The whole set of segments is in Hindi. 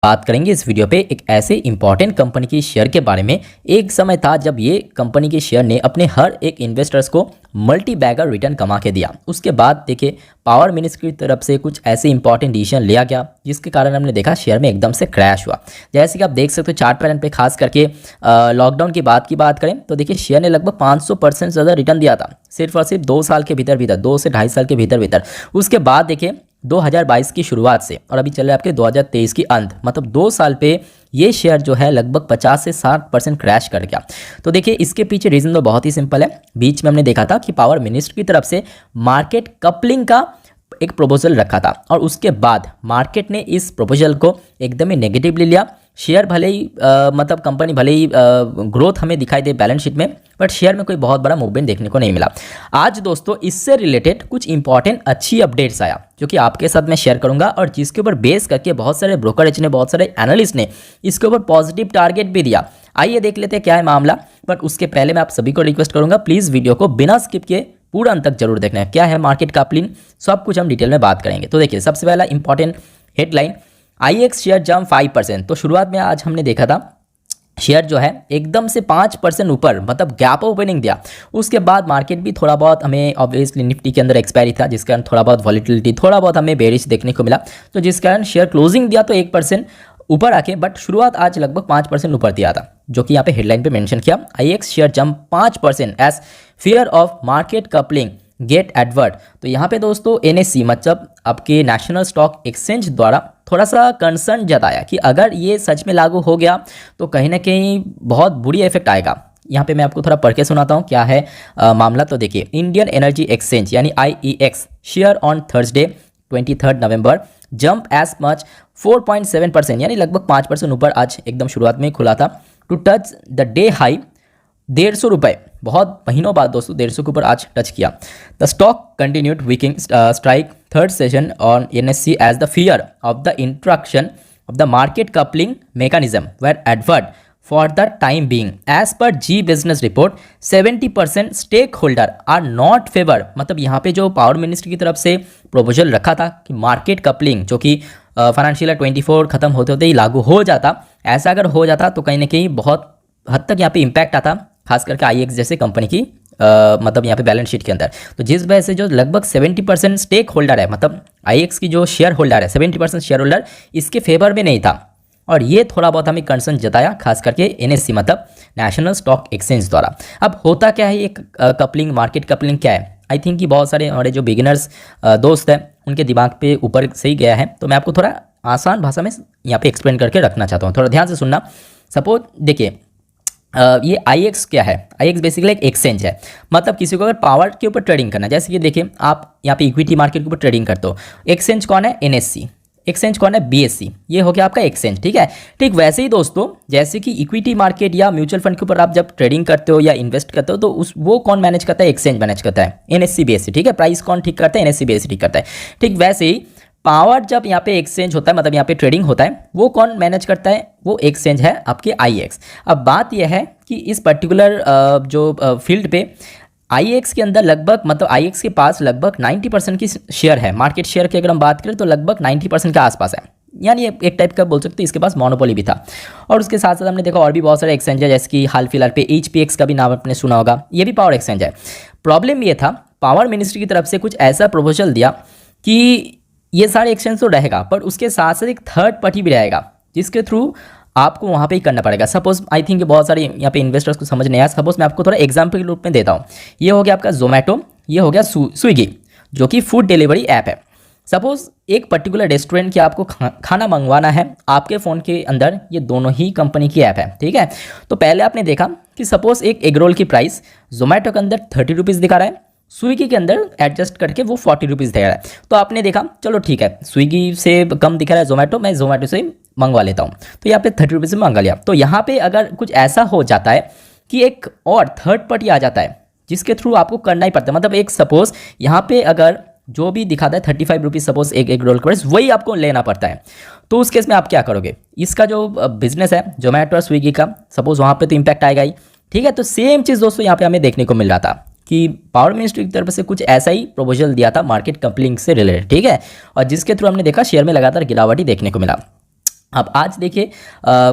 बात करेंगे इस वीडियो पे एक ऐसे इंपॉर्टेंट कंपनी की शेयर के बारे में। एक समय था जब ये कंपनी के शेयर ने अपने हर एक इन्वेस्टर्स को मल्टी बैगर रिटर्न कमा के दिया। उसके बाद देखिए पावर मिनिस्ट्री की तरफ से कुछ ऐसे इंपॉर्टेंट डिसीजन लिया गया जिसके कारण हमने देखा शेयर में एकदम से क्रैश हुआ। जैसे कि आप देख सकते हो चार्ट पैटर्न पे, खास करके लॉकडाउन की बात करें तो देखिए शेयर ने लगभग 500% ज़्यादा रिटर्न दिया था सिर्फ और सिर्फ 2 साल के भीतर 2 से 2.5 साल के भीतर। उसके बाद देखिए 2022 की शुरुआत से और अभी चल रहा है आपके 2023 की अंत, मतलब 2 साल पे ये शेयर जो है लगभग 50 से 60% क्रैश कर गया। तो देखिए इसके पीछे रीज़न तो बहुत ही सिंपल है। बीच में हमने देखा था कि पावर मिनिस्ट्री की तरफ से मार्केट कपलिंग का एक प्रपोजल रखा था और उसके बाद मार्केट ने इस प्रपोजल को एकदम ही नेगेटिवली लिया। शेयर भले ही मतलब कंपनी भले ही ग्रोथ हमें दिखाई दे बैलेंस शीट में, बट शेयर में कोई बहुत बड़ा मूवमेंट देखने को नहीं मिला। आज दोस्तों इससे रिलेटेड कुछ इंपॉर्टेंट अच्छी अपडेट्स आया जो कि आपके साथ मैं शेयर करूंगा और जिसके ऊपर बेस करके बहुत सारे ब्रोकरेज ने, बहुत सारे एनालिस्ट ने इसके ऊपर पॉजिटिव टारगेट भी दिया। आइए देख लेते हैं क्या है मामला। बट उसके पहले मैं आप सभी को रिक्वेस्ट करूंगा प्लीज़ वीडियो को बिना स्किप किए पूरा अंत तक जरूर देखना है। क्या है मार्केट कपलिंग, सब कुछ हम डिटेल में बात करेंगे। तो देखिए सबसे पहला इंपॉर्टेंट हेडलाइन, आईएक्स शेयर जंप 5%। तो शुरुआत में आज हमने देखा था शेयर जो है एकदम से 5% ऊपर, मतलब गैप ओपनिंग दिया। उसके बाद मार्केट भी थोड़ा बहुत हमें ऑब्वियसली निफ्टी के अंदर एक्सपायरी था जिस कारण थोड़ा बहुत वॉलीटिलिटी, थोड़ा बहुत हमें बेरिश देखने को मिला। तो जिस कारण शेयर क्लोजिंग दिया तो 1% ऊपर आके, बट शुरुआत आज लगभग 5% ऊपर दिया था, जो कि यहाँ पे हेडलाइन पे मेंशन किया। IEX share jump 5% as fear of market coupling get advert. तो यहाँ पे दोस्तों एनएससी मतलब आपके नेशनल स्टॉक एक्सचेंज द्वारा थोड़ा सा कंसर्न जताया कि अगर ये सच में लागू हो गया तो कहीं ना कहीं बहुत बुरी इफेक्ट आएगा। यहाँ पे मैं आपको थोड़ा पढ़ के सुनाता हूँ क्या है मामला। तो देखिए इंडियन एनर्जी एक्सचेंज यानी IEX share on Thursday 23 November jump as much 4.7% यानी लगभग 5% ऊपर आज एकदम शुरुआत में खुला था to touch the day high 150 रुपये। बहुत महीनों बाद दोस्तों 150 के ऊपर आज टच किया। The stock continued weakening strike third session on NSC as the fear of the introduction of the market coupling mechanism were advert for the time being. As per Zee Business report 70% stake holder are not favour. मतलब यहाँ पे जो पावर मिनिस्ट्री की तरफ से प्रोपोजल रखा था कि मार्केट कपलिंग जो कि फाइनेंशियल 24 खत्म होते होते ही लागू हो जाता, ऐसा अगर हो जाता तो कहीं ना कहीं बहुत हद तक यहाँ पे इम्पैक्ट आता, खास करके आईएक्स जैसे कंपनी की मतलब यहाँ पे बैलेंस शीट के अंदर। तो जिस वजह से जो लगभग 70% स्टेक होल्डर है, मतलब आईएक्स की जो शेयर होल्डर है 70% शेयर होल्डर इसके फेवर में नहीं था और ये थोड़ा बहुत हमें कंसर्न जताया, खास करके एनएससी मतलब नेशनल स्टॉक एक्सचेंज द्वारा। अब होता क्या है ये कपलिंग, मार्केट कपलिंग क्या है? आई थिंक कि बहुत सारे हमारे जो बिगिनर्स दोस्त हैं उनके दिमाग पे ऊपर से ही गया है, तो मैं आपको थोड़ा आसान भाषा में यहाँ पे एक्सप्लेन करके रखना चाहता हूँ, थोड़ा ध्यान से सुनना। सपोज देखिए ये आईएक्स क्या है? आईएक्स बेसिकली एक एक्सचेंज है, मतलब किसी को अगर पावर के ऊपर ट्रेडिंग करना है, जैसे कि देखिए आप यहाँ पे इक्विटी मार्केट के ऊपर ट्रेडिंग करते हो, एक्सचेंज कौन है? एनएससी। एक्सचेंज कौन है? बीएससी। ये हो गया आपका एक्सचेंज, ठीक है। ठीक वैसे ही दोस्तों जैसे कि इक्विटी मार्केट या म्यूचुअल फंड के ऊपर आप जब ट्रेडिंग करते हो या इन्वेस्ट करते हो तो वो कौन मैनेज करता है? एक्सचेंज मैनेज करता है, एनएससी बीएससी, ठीक है। प्राइस कौन ठीक करता है? एनएससी बीएससी ठीक करता है। ठीक वैसे ही पावर जब यहाँ पे एक्सचेंज होता है, मतलब यहाँ पे ट्रेडिंग होता है, वो कौन मैनेज करता है? वो एक्सचेंज है आपके आईएक्स। अब बात यह है कि इस पर्टिकुलर जो फील्ड पे आईएक्स के अंदर लगभग, मतलब आईएक्स के पास लगभग 90% की शेयर है। मार्केट शेयर की अगर हम बात करें तो लगभग 90% के आसपास है, यानी एक टाइप का बोल सकते हैं इसके पास मोनोपोली भी था। और उसके साथ साथ हमने देखा और भी बहुत सारे एक्सचेंज है, जैसे कि हाल फिलहाल पे एचपीएक्स का भी नाम आपने सुना होगा, ये भी पावर एक्सचेंज है। प्रॉब्लम ये था पावर मिनिस्ट्री की तरफ से कुछ ऐसा प्रपोजल दिया कि ये सारे एक्सचेंज तो रहेगा पर उसके साथ साथ एक थर्ड पार्टी भी रहेगा जिसके थ्रू आपको वहाँ पे ही करना पड़ेगा। सपोज आई थिंक बहुत सारे यहाँ पे इन्वेस्टर्स को समझ नहीं आया। सपोज मैं आपको थोड़ा एग्जांपल के रूप में देता हूँ। ये हो गया आपका जोमेटो, ये हो गया स्विगी जो कि फूड डिलीवरी ऐप है। सपोज एक पर्टिकुलर रेस्टोरेंट की आपको खाना मंगवाना है, आपके फ़ोन के अंदर ये दोनों ही कंपनी की ऐप है, ठीक है। तो पहले आपने देखा कि सपोज एक एग रोल की प्राइस जोमेटो के अंदर 30 रुपीज़ दिखा रहा है, स्विगी के अंदर एडजस्ट करके वो 40 रुपीज़ दे रहा है। तो आपने देखा चलो ठीक है स्विगी से कम दिखा रहा है जोमेटो, मैं जोमेटो से मंगवा लेता हूँ, तो यहाँ पे 30 रुपीज़ में मंगा लिया। तो यहाँ पे अगर कुछ ऐसा हो जाता है कि एक और थर्ड पार्टी आ जाता है जिसके थ्रू आपको करना ही पड़ता है, मतलब एक सपोज यहाँ पे अगर जो भी दिखाता है 35 रुपीज़ सपोज एक रोल का प्राइस, वही आपको लेना पड़ता है। तो उस केस में आप क्या करोगे? इसका जो बिजनेस है जोमेटो और स्विगी का, सपोज वहाँ पर तो इम्पैक्ट आएगा ही, ठीक है। तो सेम चीज़ दोस्तों यहाँ पे हमें देखने को मिल रहा था कि पावर मिनिस्ट्री की तरफ से कुछ ऐसा ही प्रपोजल दिया था मार्केट कपलिंग से रिलेटेड, ठीक है। और जिसके थ्रू हमने देखा शेयर में लगातार गिरावट ही देखने को मिला। अब आज देखिए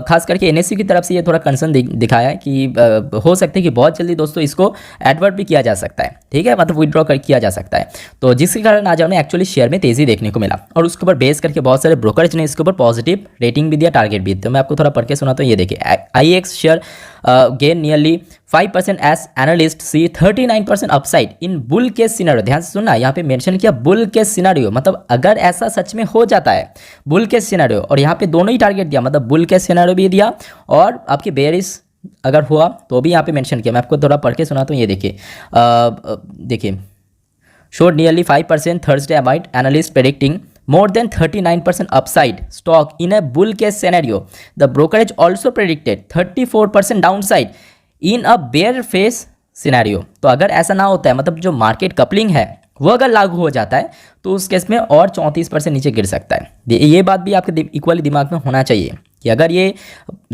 खास करके एनएससी की तरफ से ये थोड़ा कंसर्न दिखाया है कि हो सकता है कि बहुत जल्दी दोस्तों इसको एडवर्ट भी किया जा सकता है, ठीक है, मतलब विड्रॉ कर किया जा सकता है। तो जिसके कारण आज हमें एक्चुअली शेयर में तेज़ी देखने को मिला और उसके ऊपर बेस करके बहुत सारे ब्रोकरेज ने इसके ऊपर पॉजिटिव रेटिंग भी दिया, टारगेट भी। तो मैं आपको थोड़ा पढ़ के सुनाता हूँ। ये देखिए, IEX share gain nearly 5% as analyst see 39% upside in bull case scenario. ध्यान से सुनना, यहाँ पे मेंशन किया बुल केस सिनेरियो, मतलब अगर ऐसा सच में हो जाता है बुल केस सिनेरियो, और यहाँ पे दोनों ही टारगेट दिया, मतलब बुल केस सिनेरियो भी दिया और आपके बेयरिश अगर हुआ तो भी यहाँ पे मेंशन किया। मैं आपको थोड़ा पढ़ के सुनाता हूँ। ये देखिए, देखिए, showed nearly 5% Thursday amid analysts predicting more than 39% upside stock in a bull case scenario. The brokerage also predicted 34% downside in a bear face scenario. तो अगर ऐसा ना होता है, मतलब जो मार्केट कपलिंग है वो अगर लागू हो जाता है तो उस केस में और 34% नीचे गिर सकता है। ये बात भी आपके इक्वली दिमाग में होना चाहिए कि अगर ये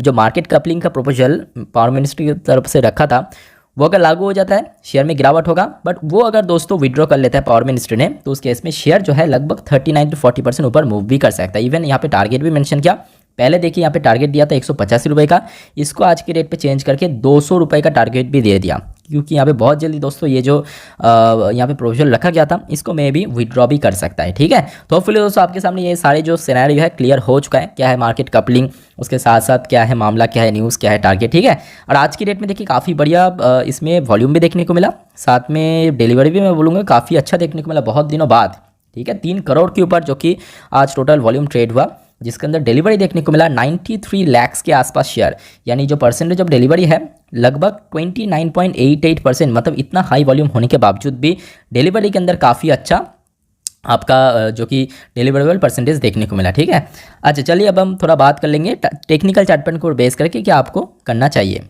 जो मार्केट कपलिंग का प्रपोजल पावर मिनिस्ट्री की तरफ से रखा था वो अगर लागू हो जाता है, शेयर में गिरावट होगा। बट वो अगर दोस्तों विड्रॉ कर लेता है पावर मिनिस्टर ने, तो उस केस में शेयर जो है लगभग 39 to 40% ऊपर मूव भी कर सकता है। इवन यहाँ पे टारगेट भी मेंशन किया। पहले देखिए यहाँ पे टारगेट दिया था 185 रुपये का, इसको आज के रेट पे चेंज करके 200 रुपये का टारगेट भी दे दिया, क्योंकि यहाँ पे बहुत जल्दी दोस्तों ये जो यहाँ पे प्रोविजन रखा गया था इसको मैं भी विड्रॉ भी कर सकता है, ठीक है। तो होपफुली दोस्तों आपके सामने ये सारे जो सिनेरियो है क्लियर हो चुका है, क्या है मार्केट कपलिंग, उसके साथ साथ क्या है मामला, क्या है न्यूज़, क्या है टारगेट, ठीक है। और आज की डेट में देखिए काफ़ी बढ़िया इसमें वॉल्यूम भी देखने को मिला, साथ में डिलीवरी भी मैं बोलूँगा काफ़ी अच्छा देखने को मिला बहुत दिनों बाद, ठीक है। 3 करोड़ के ऊपर जो कि आज टोटल वॉल्यूम ट्रेड हुआ, जिसके अंदर डिलीवरी देखने को मिला 93 लाख के आसपास शेयर, यानी जो परसेंटेज ऑफ डिलीवरी है लगभग 29.88%। मतलब इतना हाई वॉल्यूम होने के बावजूद भी डिलीवरी के अंदर काफ़ी अच्छा आपका जो कि डिलीवरेबल परसेंटेज देखने को मिला, ठीक है। अच्छा चलिए अब हम थोड़ा बात कर लेंगे टेक्निकल चार्ट पैटर्न को बेस करके क्या आपको करना चाहिए।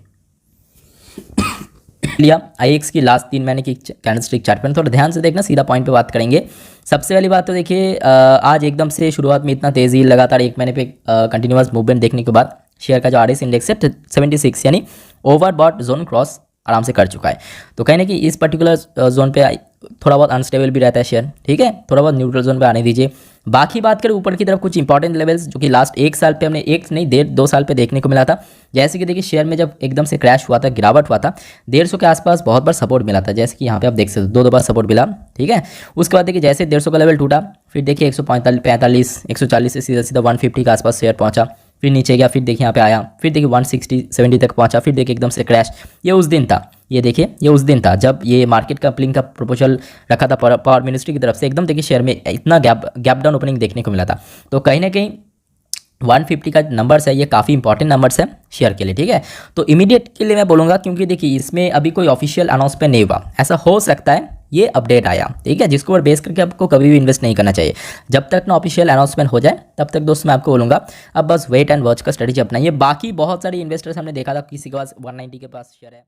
लिया IEX की लास्ट 3 महीने की कैंडलस्टिक चार्ट पैटर्न थोड़ा ध्यान से देखना, सीधा पॉइंट पे बात करेंगे। सबसे पहली बात तो देखिए आज एकदम से शुरुआत में इतना तेज़ी, लगातार 1 महीने पे कंटिन्यूअस मूवमेंट देखने के बाद शेयर का जो RS इंडेक्स है 76 यानी ओवरबॉट जोन क्रॉस आराम से कर चुका है। तो कहीं ना कि इस पर्टिकुलर जोन पे थोड़ा बहुत अनस्टेबल भी रहता है शेयर, ठीक है, थोड़ा बहुत न्यूट्रल जोन पे आने दीजिए। बाकी बात करें ऊपर की तरफ कुछ इंपॉर्टेंट लेवल्स जो कि लास्ट 1 साल पे हमने 1.5 साल पे देखने को मिला था। जैसे कि देखिए शेयर में जब एकदम से क्रैश हुआ था, गिरावट हुआ था, 150 के आसपास बहुत बार सपोर्ट मिला था, जैसे कि यहाँ पे आप देख सकते हो 2 बार सपोर्ट मिला, ठीक है। उसके बाद देखिए जैसे 150 का लेवल टूटा, फिर देखिए 145 140 से सीधा सीधा 150 के आसपास शेयर पहुंचा, फिर नीचे गया, फिर देखिए यहाँ पे आया, फिर देखिए 160-70 तक पहुंचा, फिर देखिए एकदम से क्रैश। ये उस दिन था, ये देखिए ये उस दिन था जब ये मार्केट कपलिंग का प्रपोजल रखा था पावर मिनिस्ट्री की तरफ से। एकदम देखिए शेयर में इतना गैप डाउन ओपनिंग देखने को मिला था। तो कहीं ना कहीं 150 का नंबर्स है, ये काफ़ी इंपॉर्टेंट नंबर्स है शेयर के लिए, ठीक है। तो इमीडिएट के लिए मैं बोलूँगा, क्योंकि देखिए इसमें अभी कोई ऑफिशियल अनाउंसमेंट नहीं हुआ, ऐसा हो सकता है ये अपडेट आया, ठीक है, जिसको ऊपर बेस करके आपको कभी भी इन्वेस्ट नहीं करना चाहिए। जब तक ना ऑफिशियल अनाउंसमेंट हो जाए तब तक दोस्तों मैं आपको बोलूँगा अब बस वेट एंड वॉच का स्ट्रेटेजी अपनाइए। बाकी बहुत सारे इन्वेस्टर्स हमने देखा था किसी के पास 190 के पास शेयर है।